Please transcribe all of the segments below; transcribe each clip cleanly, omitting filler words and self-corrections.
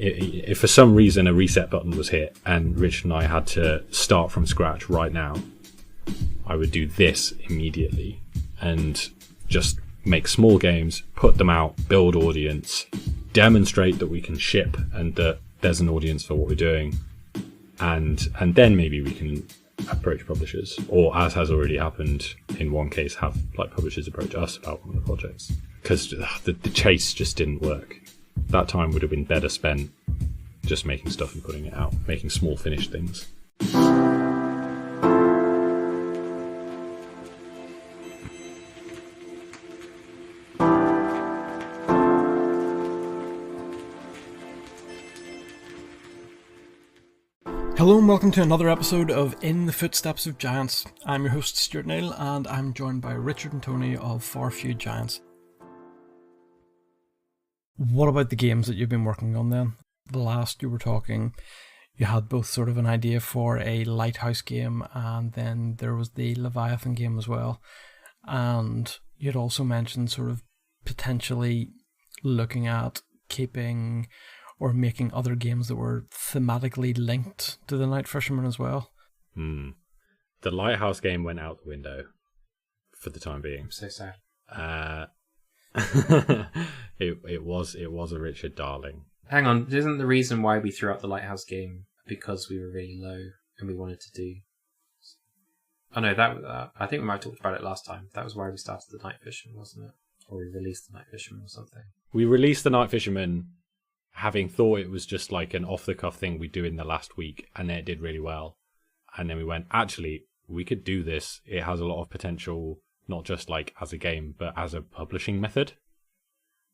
if for some reason a reset button was hit and Richard and I had to start from scratch right now, I would do this immediately and just make small games, put them out, build audience, demonstrate that we can ship and that there's an audience for what we're doing, and then maybe we can approach publishers, or as has already happened in one case, have like publishers approach us about one of the projects, because the chase just didn't work. That time would have been better spent just making stuff and putting it out, making small finished things. Hello and welcome to another episode of In the Footsteps of Giants. I'm your host Stuart Neill and I'm joined by Richard and Tony of Far Few Giants. What about the games that you've been working on then? The last you were talking, you had both sort of an idea for a Lighthouse game and then there was the Leviathan game as well. And you'd also mentioned sort of potentially looking at keeping or making other games that were thematically linked to the Night Fisherman as well. The Lighthouse game went out the window for the time being. I'm so sad. It was a Richard darling. Hang on, isn't the reason why we threw out the Lighthouse game because we were really low and we wanted to do... Oh no, that I think we might have talked about it last time. That was why we started the Night Fisherman, wasn't it? Or we released the Night Fisherman or something. We released the Night Fisherman having thought it was just like an off-the-cuff thing we'd do in the last week, and then it did really well. And then we went, actually, we could do this. It has a lot of potential, not just like as a game, but as a publishing method.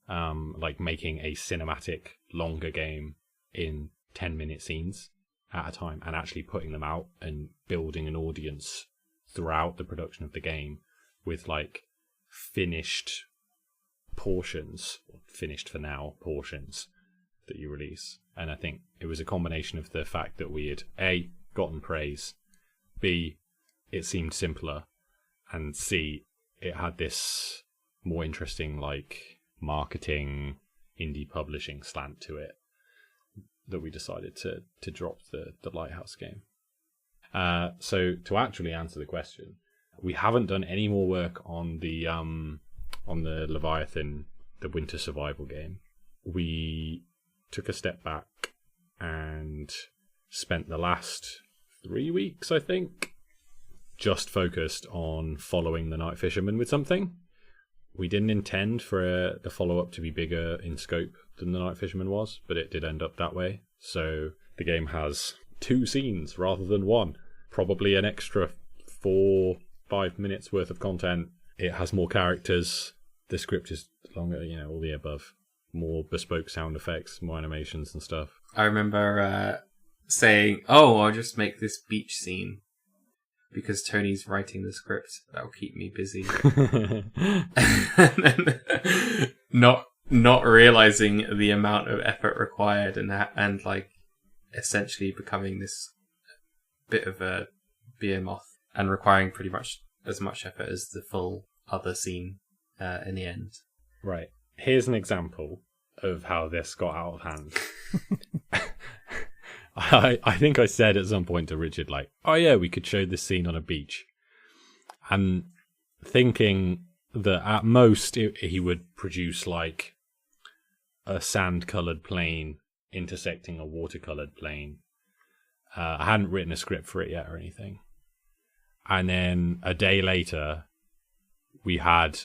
Like making a cinematic, longer game in 10-minute scenes at a time, and actually putting them out and building an audience throughout the production of the game with like finished portions, finished for now portions, that you release. And I think it was a combination of the fact that we had A, gotten praise, B, it seemed simpler, and C, it had this more interesting like marketing, indie publishing slant to it, that we decided to drop the Lighthouse game. So to actually answer the question, we haven't done any more work on the Leviathan, the winter survival game. We took a step back and spent the last 3 weeks, I think, just focused on following the Night Fisherman with something. We didn't intend for the follow-up to be bigger in scope than the Night Fisherman was, but it did end up that way. So the game has 2 scenes rather than 1. Probably an extra 4-5 minutes worth of content. It has more characters. The script is longer, all the above. More bespoke sound effects, more animations and stuff. I remember saying, I'll just make this beach scene because Tony's writing the script. That'll keep me busy. And then not realizing the amount of effort required and like essentially becoming this bit of a behemoth and requiring pretty much as much effort as the full other scene in the end. Right. Here's an example of how this got out of hand. I think I said at some point to Richard, like, oh yeah, we could show this scene on a beach. And thinking that at most he would produce like a sand-coloured plane intersecting a watercoloured plane. I hadn't written a script for it yet or anything. And then a day later, we had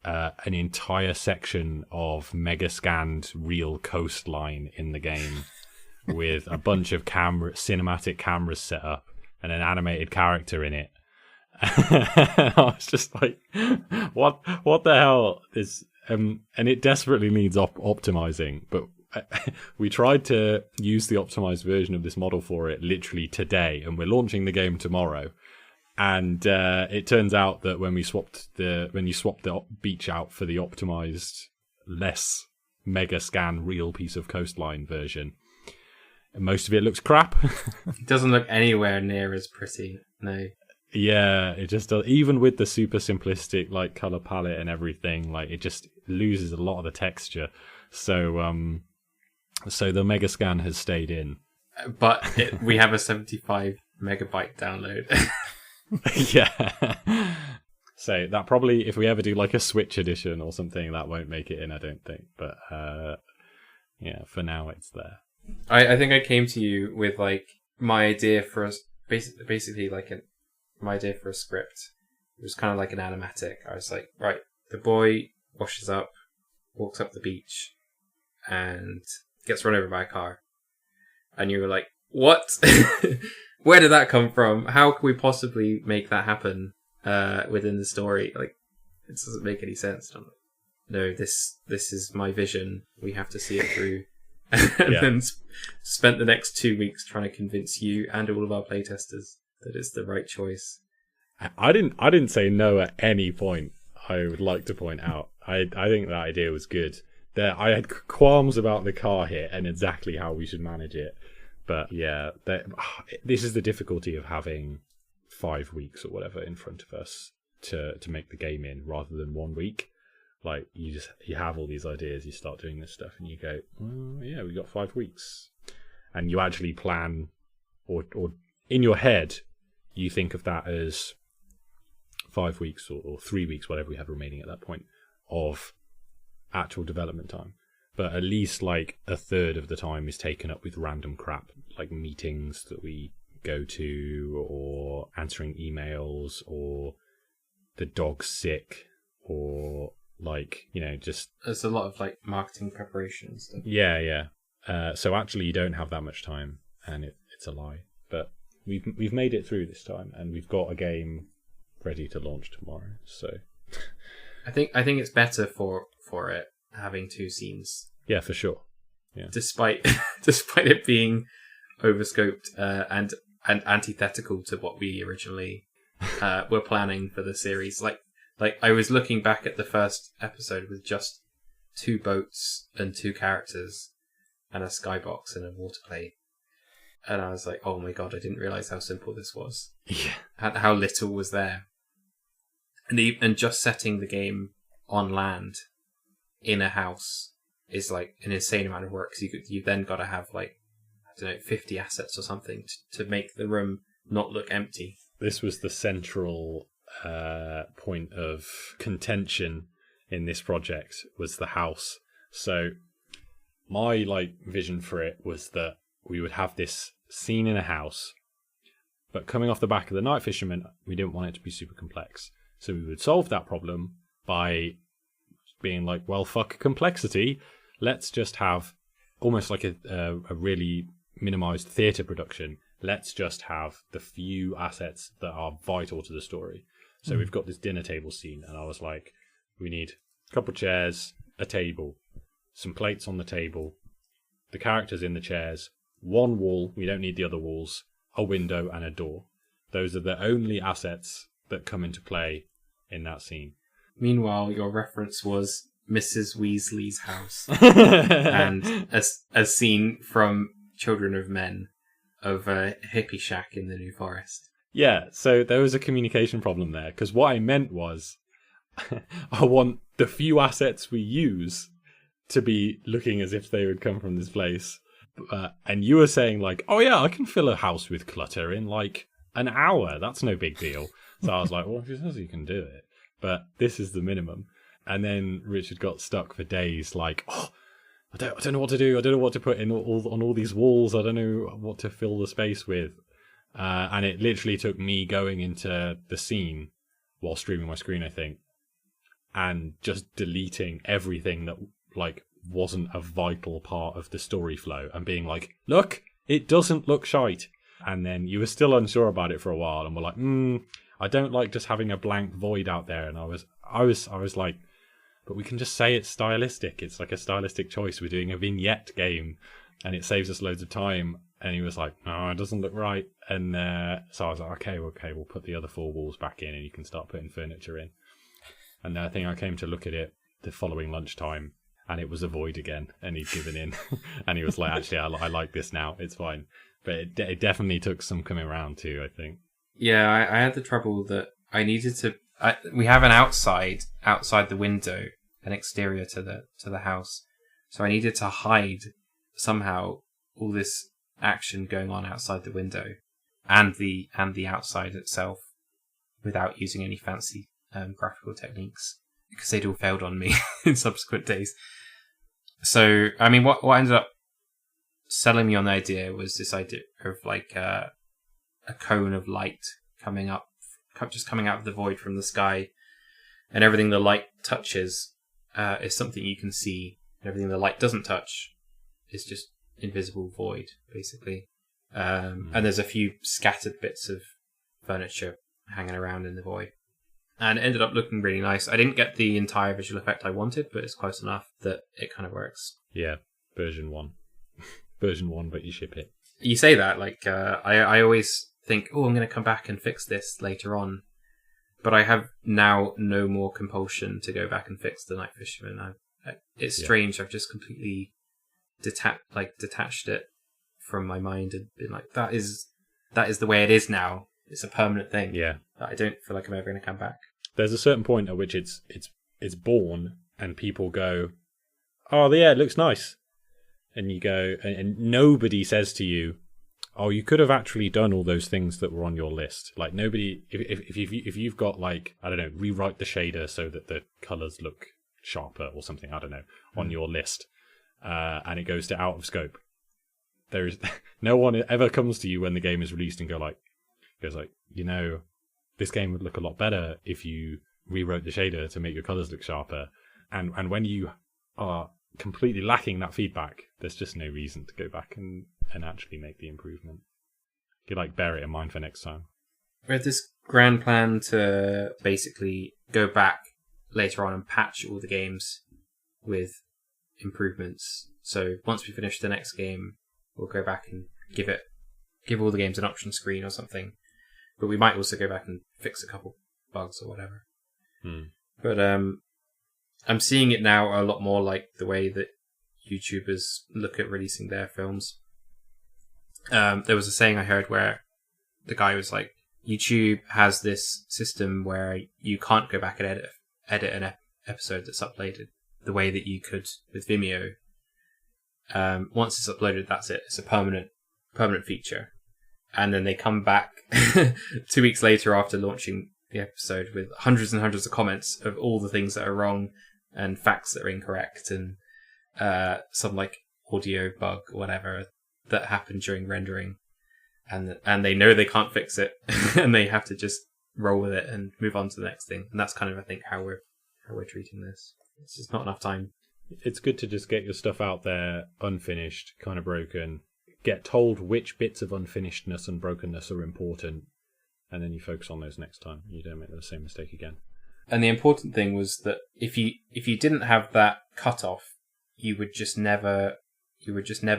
an entire section of mega scanned real coastline in the game with a bunch of cinematic cameras set up and an animated character in it. I was just like, what the hell is and it desperately needs optimizing, but we tried to use the optimized version of this model for it literally today, and we're launching the game tomorrow. And it turns out that when you swap the beach out for the optimized, less mega scan real piece of coastline version, most of it looks crap. It doesn't look anywhere near as pretty. No. Yeah, it just does. Even with the super simplistic like color palette and everything, like it just loses a lot of the texture. So So the Megascan has stayed in. But we have a 75 megabyte download. Yeah. So that probably, if we ever do like a Switch edition or something, that won't make it in, I don't think. But yeah, for now it's there. I think I came to you with like my idea for a basically like my idea for a script. It was kind of like an animatic. I was like, right, the boy washes up, walks up the beach, and gets run over by a car. And you were like, what? Where did that come from? How can we possibly make that happen within the story? Like, it doesn't make any sense. I'm like, no, this is my vision. We have to see it through. And then spent the next 2 weeks trying to convince you and all of our playtesters that it's the right choice. I didn't say no at any point. I would like to point out. I think that idea was good. I had qualms about the car hit and exactly how we should manage it. But yeah, this is the difficulty of having 5 weeks or whatever in front of us to make the game in rather than 1 week. Like you have all these ideas, you start doing this stuff and you go, well, yeah, we got 5 weeks. And you actually plan or in your head, you think of that as 5 weeks or 3 weeks, whatever we have remaining at that point of actual development time. But at least like a third of the time is taken up with random crap, like meetings that we go to or answering emails or the dog's sick or like, just... There's a lot of like marketing preparation and stuff. Yeah. So actually you don't have that much time and it's a lie. But we've made it through this time and we've got a game ready to launch tomorrow. So I think it's better for it having 2 scenes. Yeah, for sure. Yeah. Despite it being overscoped and antithetical to what we originally were planning for the series. Like I was looking back at the first episode with just 2 boats and 2 characters and a skybox and a water plate. And I was like, oh my god, I didn't realize how simple this was. Yeah. How little was there. And just setting the game on land in a house is like an insane amount of work. Because you then got to have like, I don't know, 50 assets or something to make the room not look empty. This was the central point of contention in this project was the house. So my vision for it was that we would have this scene in a house, but coming off the back of the Night Fisherman, we didn't want it to be super complex. So we would solve that problem by being like, well, fuck complexity. Let's just have almost like a really minimized theatre production. Let's just have the few assets that are vital to the story. So we've got this dinner table scene, and I was like, we need a couple of chairs, a table, some plates on the table, the characters in the chairs, 1 wall, we don't need the other walls, a window and a door. Those are the only assets that come into play in that scene. Meanwhile, your reference was Mrs. Weasley's house and a scene from Children of Men of a hippie shack in the New Forest. Yeah, so there was a communication problem there, because what I meant was I want the few assets we use to be looking as if they would come from this place. And you were saying like, oh yeah, I can fill a house with clutter in like an hour. That's no big deal. So I was like, well, if he says you can do it. But this is the minimum. And then Richard got stuck for days like, oh, I don't know what to do. I don't know what to put in on all these walls. I don't know what to fill the space with. And it literally took me going into the scene while streaming my screen, I think, and just deleting everything that wasn't a vital part of the story flow and being like, look, it doesn't look shite. And then you were still unsure about it for a while and were like, I don't like just having a blank void out there. And I was like, but we can just say it's stylistic. It's like a stylistic choice. We're doing a vignette game and it saves us loads of time. And he was like, no, it doesn't look right. And so I was like, okay, we'll put the other 4 walls back in and you can start putting furniture in. And I think I came to look at it the following lunchtime and it was a void again and he'd given in. And he was like, actually, I like this now. It's fine. But it definitely took some coming around too, I think. Yeah, I had the trouble that I needed to... we have an outside the window, an exterior to the house. So I needed to hide somehow all this action going on outside the window and the outside itself without using any fancy graphical techniques, because they'd all failed on me in subsequent days. So, I mean, what ended up selling me on the idea was this idea of like a cone of light coming up, just coming out of the void from the sky, and everything the light touches is something you can see, and everything the light doesn't touch is just invisible void, basically. And there's a few scattered bits of furniture hanging around in the void. And it ended up looking really nice. I didn't get the entire visual effect I wanted, but it's close enough that it kind of works. Yeah, version 1. Version 1, but you ship it. You say that, like, I always think, I'm going to come back and fix this later on. But I have now no more compulsion to go back and fix The Night Fisherman. It's strange. I've just completely detached it from my mind and been like, that is the way it is now. It's a permanent thing. Yeah. I don't feel like I'm ever going to come back. There's a certain point at which it's born and people go, oh, yeah, it looks nice. And you go, and nobody says to you, oh, you could have actually done all those things that were on your list. Like, nobody, if you've got, like, I don't know, rewrite the shader so that the colors look sharper or something, I don't know, on your list, and it goes to out of scope. There is no one ever comes to you when the game is released and goes like, this game would look a lot better if you rewrote the shader to make your colors look sharper. And when you are completely lacking that feedback, there's just no reason to go back and actually make the improvement. You like bear it in mind for next time. We had this grand plan to basically go back later on and patch all the games with improvements. So once we finish the next game, we'll go back and give all the games an option screen or something. But we might also go back and fix a couple bugs or whatever. But I'm seeing it now a lot more like the way that YouTubers look at releasing their films. There was a saying I heard where the guy was like, YouTube has this system where you can't go back and edit an episode that's uploaded the way that you could with Vimeo. Once it's uploaded, that's it. It's a permanent feature. And then they come back 2 weeks later after launching the episode with hundreds and hundreds of comments of all the things that are wrong and facts that are incorrect and some like audio bug or whatever that happened during rendering, and they know they can't fix it and they have to just roll with it and move on to the next thing. And that's kind of, I think, how we're treating this. It's just not enough time. It's good to just get your stuff out there unfinished, kind of broken, get told which bits of unfinishedness and brokenness are important, and then you focus on those next time. You don't make the same mistake again. And the important thing was that if you didn't have that cutoff, you would just never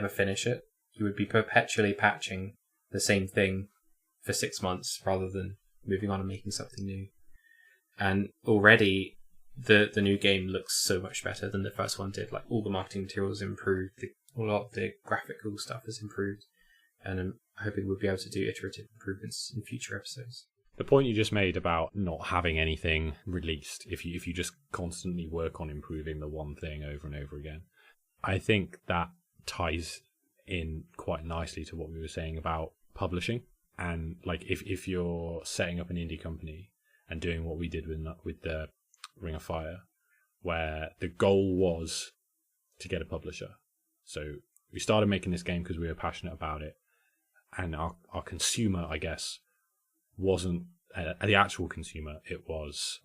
finish it. You would be perpetually patching the same thing for 6 months rather than moving on and making something new. And already the new game looks so much better than the first one did. Like, all the marketing materials improved, a lot of the graphical stuff has improved, and I'm hoping we'll be able to do iterative improvements in future episodes. The point you just made about not having anything released, if you just constantly work on improving the one thing over and over again, I think that ties in quite nicely to what we were saying about publishing. And like, if you're setting up an indie company and doing what we did with the Ring of Fire, where the goal was to get a publisher. So we started making this game because we were passionate about it, and our consumer, I guess, wasn't the actual consumer, it was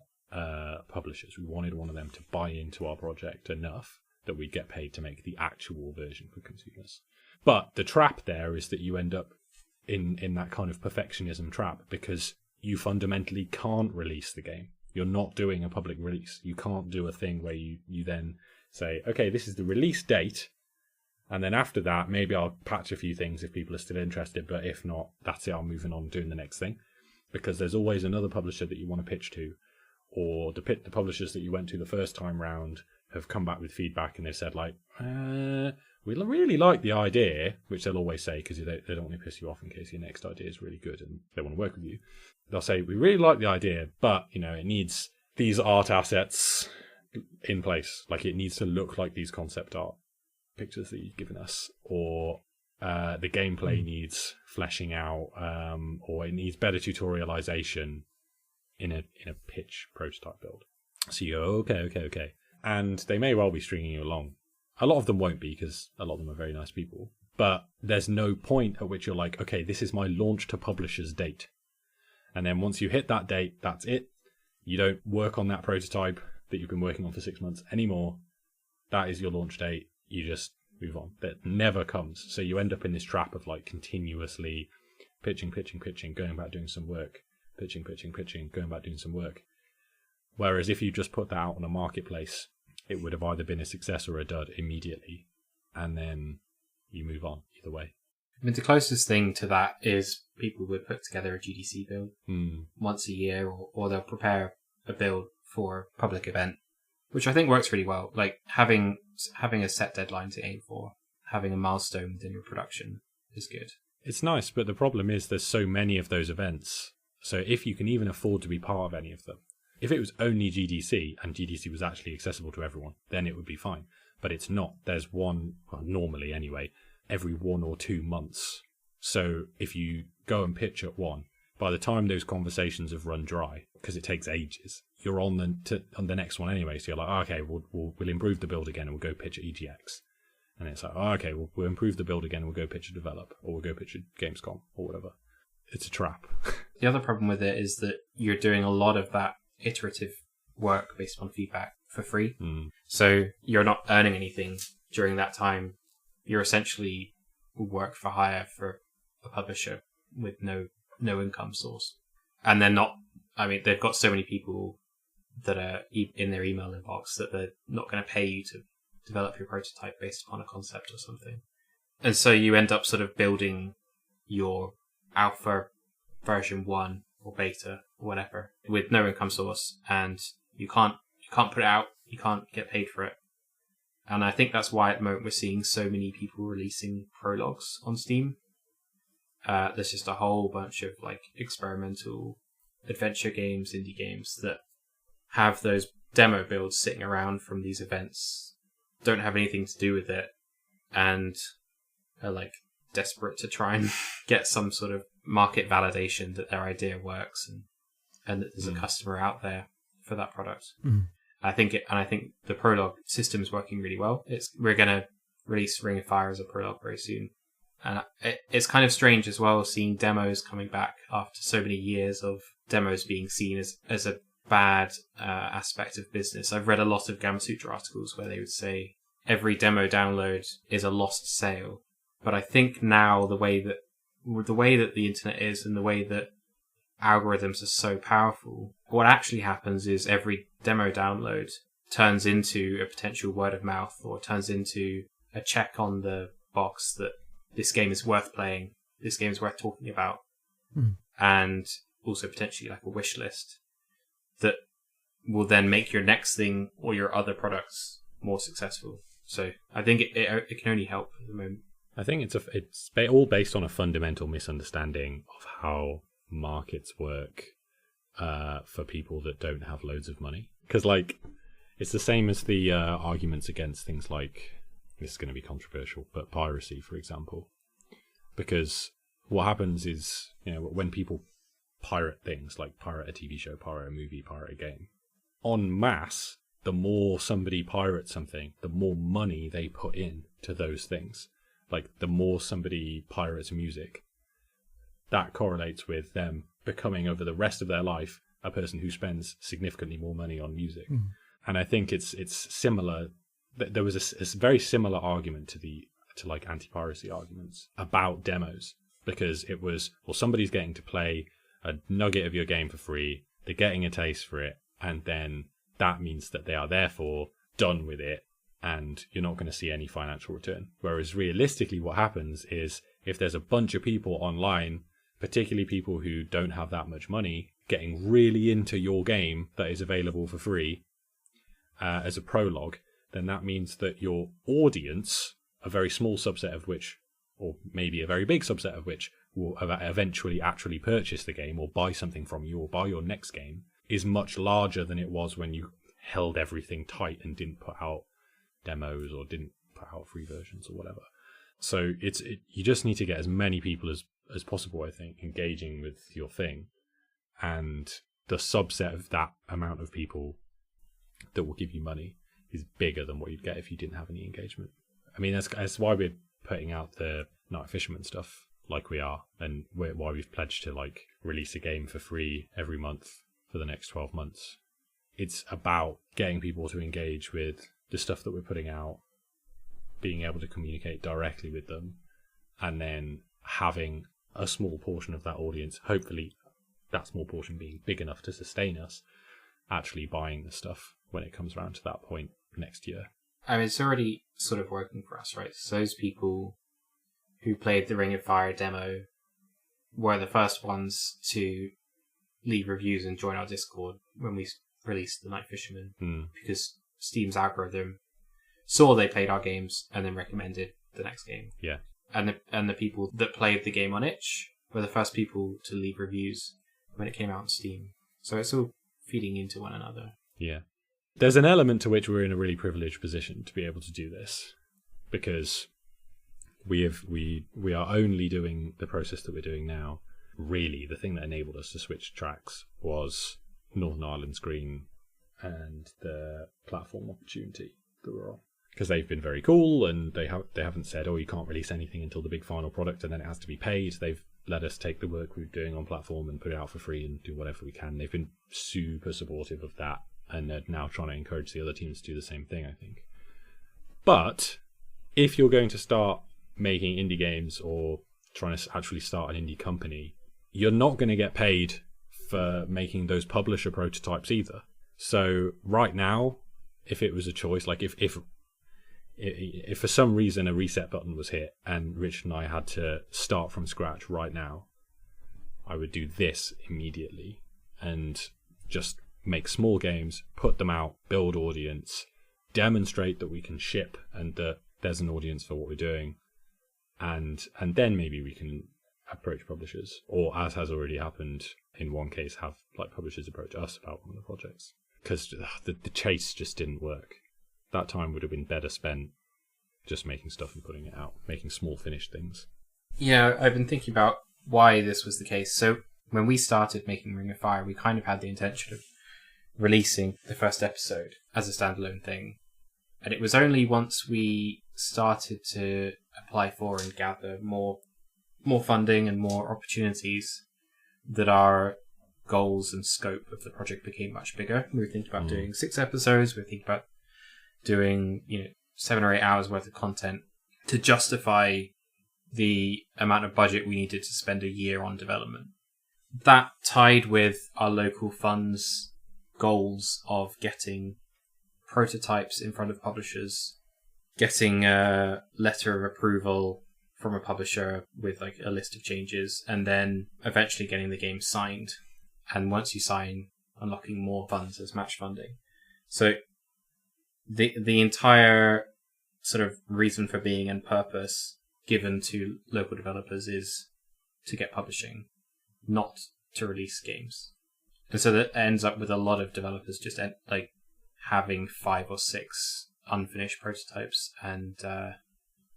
publishers. We wanted one of them to buy into our project enough that we'd get paid to make the actual version for consumers. But the trap there is that you end up in that kind of perfectionism trap, because you fundamentally can't release the game. You're not doing a public release. You can't do a thing where you then say, okay, this is the release date, and then after that, maybe I'll patch a few things if people are still interested, but if not, that's it, I'm moving on doing the next thing. Because there's always another publisher that you want to pitch to, or the publishers that you went to the first time round have come back with feedback and they've said, like, we really like the idea, which they'll always say because they don't want to piss you off in case your next idea is really good and they want to work with you. They'll say, we really like the idea, but, it needs these art assets in place. Like, it needs to look like these concept art. pictures that you've given us, or the gameplay needs fleshing out, or it needs better tutorialization in a pitch prototype build. So you go, okay. And they may well be stringing you along. A lot of them won't be, because a lot of them are very nice people. But there's no point at which you're like, okay, this is my launch to publisher's date. And then once you hit that date, that's it. You don't work on that prototype that you've been working on for 6 months anymore. That is your launch date. You just move on. That never comes. So you end up in this trap of like continuously pitching, going back doing some work, pitching, going back doing some work. Whereas if you just put that out on a marketplace, it would have either been a success or a dud immediately, and then you move on either way. I mean, the closest thing to that is people would put together a GDC build once a year, or they'll prepare a build for a public event, which I think works really well. Like having a set deadline to aim for, having a milestone within your production is good. It's nice, but the problem is there's so many of those events. So if you can even afford to be part of any of them, if it was only GDC and GDC was actually accessible to everyone, then it would be fine. But it's not. There's one, well, normally anyway, every 1 or 2 months. So if you go and pitch at one, by the time those conversations have run dry, because it takes ages, you're on the next one anyway. So you're like, oh, okay, we'll improve the build again and we'll go pitch at EGX. And it's like, oh, okay, we'll improve the build again and we'll go pitch at Develop, or we'll go pitch at Gamescom, or whatever. It's a trap. The other problem with it is that you're doing a lot of that iterative work based on feedback for free. So you're not earning anything during that time. You're essentially work for hire for a publisher with no income source. And they're not, I mean, they've got so many people that are in their email inbox that they're not going to pay you to develop your prototype based upon a concept or something. And so you end up sort of building your alpha version 1 or beta or whatever with no income source, and you can't put it out, you can't get paid for it. And I think that's why at the moment we're seeing so many people releasing prologues on Steam. There's just a whole bunch of like experimental adventure games, indie games that have those demo builds sitting around from these events, don't have anything to do with it, and are like desperate to try and get some sort of market validation that their idea works and that there's a customer out there for that product. I think the prologue system is working really well. We're going to release Ring of Fire as a prologue very soon. And it's kind of strange as well seeing demos coming back after so many years of demos being seen as a bad aspect of business. I've read a lot of Gamasutra articles where they would say every demo download is a lost sale. But I think now the way that the internet is and the way that algorithms are so powerful, what actually happens is every demo download turns into a potential word of mouth, or turns into a check on the box that this game is worth playing, this game is worth talking about, and also potentially like a wish list that will then make your next thing or your other products more successful. So I think it can only help at the moment. I think it's all based on a fundamental misunderstanding of how markets work for people that don't have loads of money. Because like it's the same as the arguments against things like, this is going to be controversial, but piracy, for example. Because what happens is, when people pirate things, like pirate a TV show, pirate a movie, pirate a game, en masse, the more somebody pirates something, the more money they put in to those things. Like, the more somebody pirates music, that correlates with them becoming, over the rest of their life, a person who spends significantly more money on music. And I think it's similar. There was a very similar argument to like anti-piracy arguments about demos, because it was, well, somebody's getting to play a nugget of your game for free, they're getting a taste for it, and then that means that they are therefore done with it, and you're not going to see any financial return. Whereas realistically what happens is, if there's a bunch of people online, particularly people who don't have that much money, getting really into your game that is available for free as a prologue, then that means that your audience, a very small subset of which, or maybe a very big subset of which, will eventually actually purchase the game or buy something from you or buy your next game, is much larger than it was when you held everything tight and didn't put out demos or didn't put out free versions or whatever. So you just need to get as many people as possible, I think, engaging with your thing, and the subset of that amount of people that will give you money is bigger than what you'd get if you didn't have any engagement. I mean, that's why we're putting out the Night Fisherman stuff like we are, and why we've pledged to like release a game for free every month for the next 12 months. It's about getting people to engage with the stuff that we're putting out, being able to communicate directly with them, and then having a small portion of that audience, hopefully that small portion being big enough to sustain us, actually buying the stuff when it comes around to that point next year. I mean, it's already sort of working for us, right? So those people who played the Ring of Fire demo were the first ones to leave reviews and join our Discord when we released the Night Fisherman, because Steam's algorithm saw they played our games and then recommended the next game. Yeah. And the people that played the game on itch were the first people to leave reviews when it came out on Steam. So it's all feeding into one another. Yeah. There's an element to which we're in a really privileged position to be able to do this, because we are only doing the process that we're doing now. Really, the thing that enabled us to switch tracks was Northern Ireland's Green and the platform opportunity that we're on, because they've been very cool, and they haven't said, oh, you can't release anything until the big final product and then it has to be paid. They've let us take the work we're doing on platform and put it out for free and do whatever we can. They've been super supportive of that, and they're now trying to encourage the other teams to do the same thing, I think. But if you're going to start making indie games or trying to actually start an indie company, you're not going to get paid for making those publisher prototypes either. So right now, if it was a choice, like if for some reason a reset button was hit and Rich and I had to start from scratch right now, I would do this immediately and just make small games, put them out, build audience, demonstrate that we can ship and that there's an audience for what we're doing, and then maybe we can approach publishers, or as has already happened in one case, have like publishers approach us about one of the projects, because the chase just didn't work. That time would have been better spent just making stuff and putting it out, making small finished things. Yeah, I've been thinking about why this was the case. So when we started making Ring of Fire, we kind of had the intention of releasing the first episode as a standalone thing. And it was only once we started to apply for and gather more funding and more opportunities that our goals and scope of the project became much bigger. We were thinking about doing 6 episodes. We were thinking about doing 7 or 8 hours worth of content to justify the amount of budget we needed to spend a year on development. That tied with our local funds goals of getting prototypes in front of publishers, getting a letter of approval from a publisher with like a list of changes, and then eventually getting the game signed. And once you sign, unlocking more funds as match funding. So the entire sort of reason for being and purpose given to local developers is to get publishing, not to release games. And so that ends up with a lot of developers just like having 5 or 6 unfinished prototypes and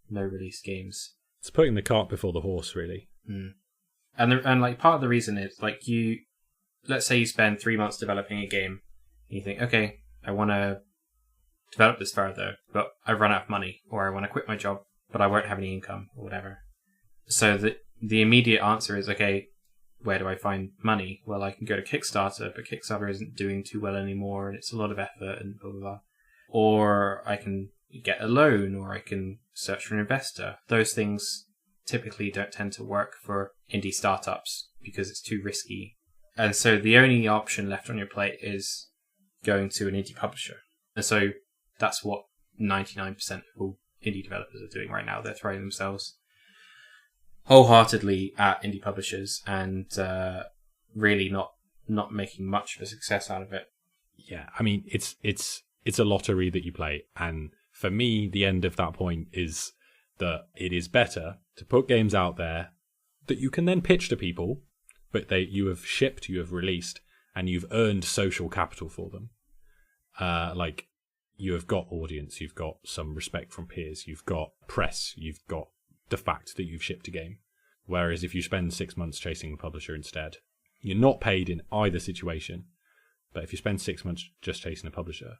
no release games. It's putting the cart before the horse, really. And like part of the reason is like let's say you spend 3 months developing a game, and you think, okay, I want to develop this further, but I've run out of money, or I want to quit my job, but I won't have any income, or whatever. So the immediate answer is, okay, where do I find money? Well, I can go to Kickstarter, but Kickstarter isn't doing too well anymore, and it's a lot of effort, and blah, blah, blah. Or I can get a loan, or I can search for an investor. Those things typically don't tend to work for indie startups because it's too risky. And so the only option left on your plate is going to an indie publisher. And so that's what 99% of all indie developers are doing right now. They're throwing themselves wholeheartedly at indie publishers and really not making much of a success out of it. Yeah, I mean, it's a lottery that you play. And for me, the end of that point is that it is better to put games out there that you can then pitch to people, but you have shipped, you have released, and you've earned social capital for them. Like, you have got audience, you've got some respect from peers, you've got press, you've got the fact that you've shipped a game. Whereas if you spend 6 months chasing a publisher instead, you're not paid in either situation. But if you spend 6 months just chasing a publisher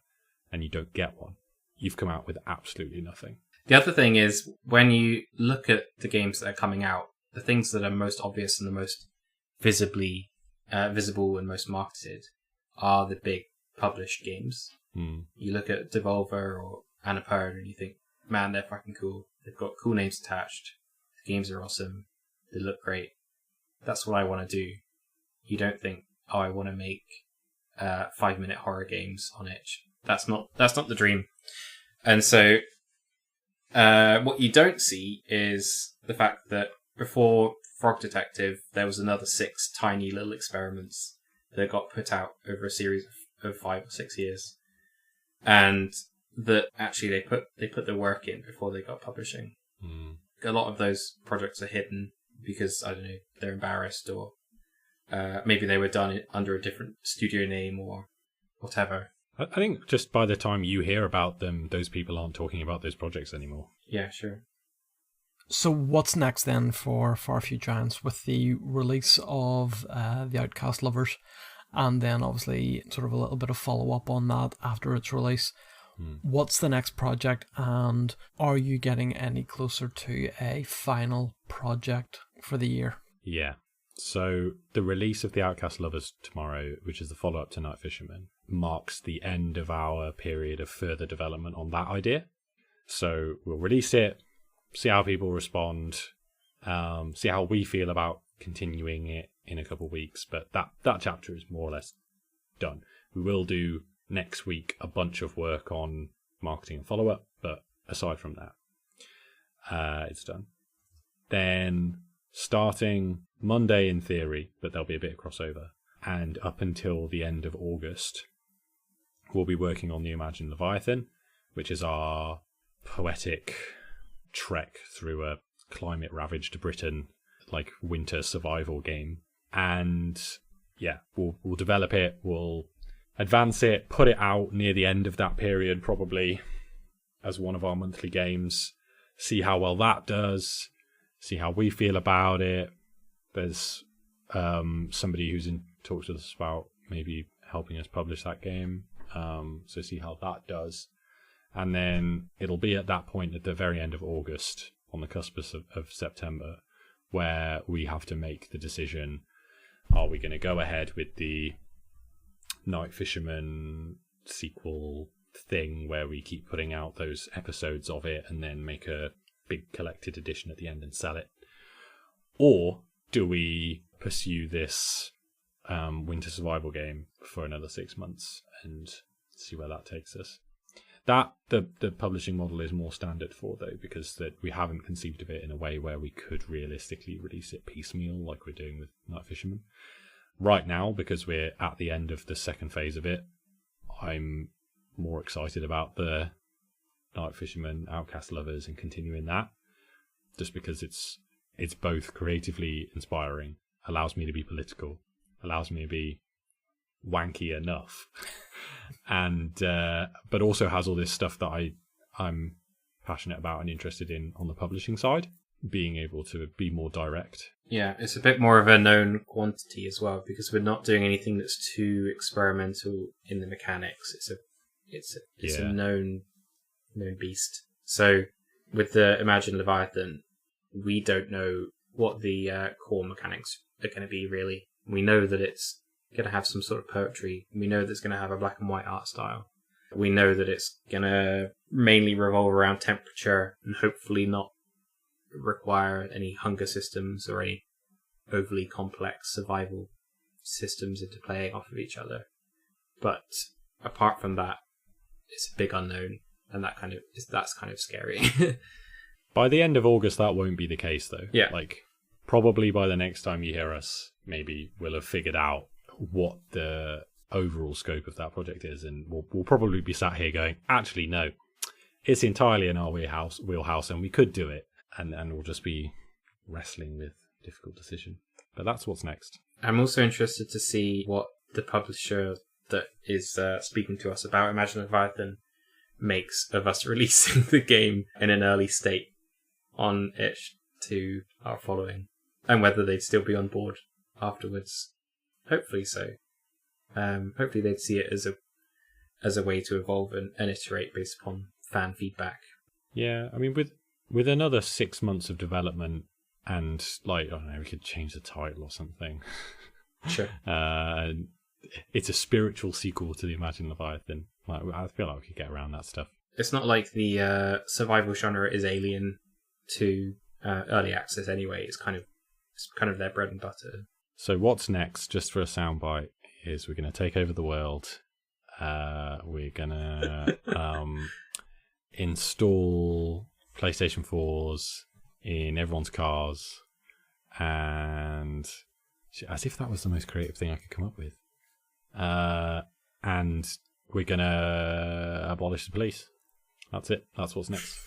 and you don't get one, you've come out with absolutely nothing. The other thing is, when you look at the games that are coming out, the things that are most obvious and the most visibly visible and most marketed are the big published games. You look at Devolver or Annapurna and you think, man, they're fucking cool. They've got cool names attached. The games are awesome. They look great. That's what I want to do. You don't think, oh, I want to make 5-minute horror games on itch. That's not the dream. And so what you don't see is the fact that before Frog Detective, there was another 6 tiny little experiments that got put out over a series of 5 or 6 years. And that actually they put the work in before they got publishing. A lot of those projects are hidden because, I don't know, they're embarrassed, or maybe they were done under a different studio name or whatever. I think just by the time you hear about them, those people aren't talking about those projects anymore. Yeah, sure. So what's next then for Far Few Giants with the release of the Outcast Lovers, and then obviously sort of a little bit of follow-up on that after its release? What's the next project, and are you getting any closer to a final project for the year? Yeah. So the release of the Outcast Lovers tomorrow, which is the follow-up to Night Fisherman, marks the end of our period of further development on that idea. So we'll release it, see how people respond, see how we feel about continuing it in a couple of weeks. But that chapter is more or less done. We will do next week a bunch of work on marketing and follow-up, but aside from that, it's done. Then starting Monday in theory, but there'll be a bit of crossover, and up until the end of August, we'll be working on the Imagined Leviathan, which is our poetic trek through a climate-ravaged Britain, like winter survival game. And yeah, we'll develop it, we'll advance it, put it out near the end of that period, probably as one of our monthly games, see how well that does, see how we feel about it. There's somebody who's in talks with us about maybe helping us publish that game, so see how that does. And then it'll be at that point at the very end of August, on the cusp of September, where we have to make the decision, are we going to go ahead with the Night Fisherman sequel thing where we keep putting out those episodes of it and then make a big collected edition at the end and sell it? Or do we pursue this winter survival game for another 6 months and see where that takes us? That the publishing model is more standard for, though, because that we haven't conceived of it in a way where we could realistically release it piecemeal like we're doing with Night Fisherman. Right now, because we're at the end of the second phase of it, I'm more excited about the Night Fisherman, Outcast Lovers, and continuing that, just because it's both creatively inspiring, allows me to be political, allows me to be wanky enough, and but also has all this stuff that I'm passionate about and interested in on the publishing side, being able to be more direct. Yeah, it's a bit more of a known quantity as well, because we're not doing anything that's too experimental in the mechanics. It's a known beast. So with the Imagined Leviathan, we don't know what the core mechanics are going to be, really. We know that it's going to have some sort of poetry. We know that it's going to have a black and white art style. We know that it's going to mainly revolve around temperature and hopefully not require any hunger systems or any overly complex survival systems interplaying off of each other. But apart from that, it's a big unknown, and that's kind of scary. By the end of August, that won't be the case, though. Yeah. Like, probably by the next time you hear us, maybe we'll have figured out what the overall scope of that project is, and we'll probably be sat here going, actually, no, it's entirely in our wheelhouse, and we could do it, and we'll just be wrestling with difficult decision. But that's what's next. I'm also interested to see what the publisher that is speaking to us about Imagined Leviathan makes of us releasing the game in an early state on itch to our following, and whether they'd still be on board afterwards. Hopefully so. Hopefully they'd see it as a way to evolve and iterate based upon fan feedback. Yeah, I mean, with another 6 months of development, and like, I don't know, we could change the title or something. Sure. It's a spiritual sequel to the Imagined Leviathan. Like, I feel like we could get around that stuff. It's not like the survival genre is alien to early access anyway. It's kind of their bread and butter. So what's next, just for a soundbite, is we're going to take over the world. We're going to install PlayStation 4s in everyone's cars, and as if that was the most creative thing I could come up with. And we're going to abolish the police. That's it. That's what's next.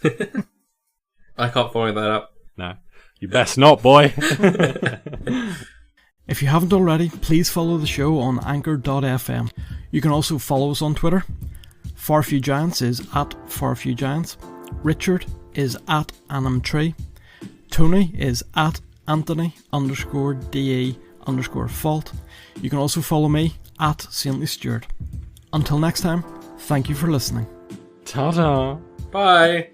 I can't follow that up. No. You best not, boy. If you haven't already, please follow the show on anchor.fm. You can also follow us on Twitter. Farfew Giants is at Farfew Giants. Richard is at Animtree. Tony is at Anthony_DE_fault. You can also follow me at Saintly Stuart. Until next time, thank you for listening. Ta-da. Bye.